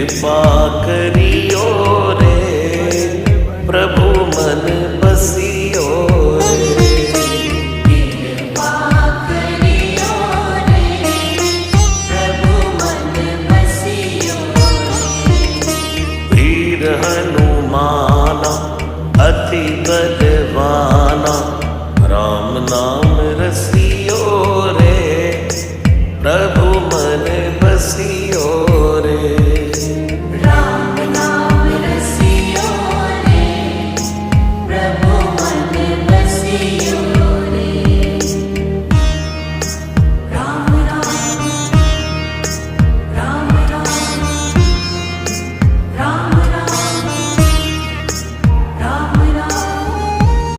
कृपा करियो रे, प्रभु मन बसियो रे। कृपा करियो रे, प्रभु मन बसियो रे। वीर हनुमाना अति बलवाना, राम नाम रसिया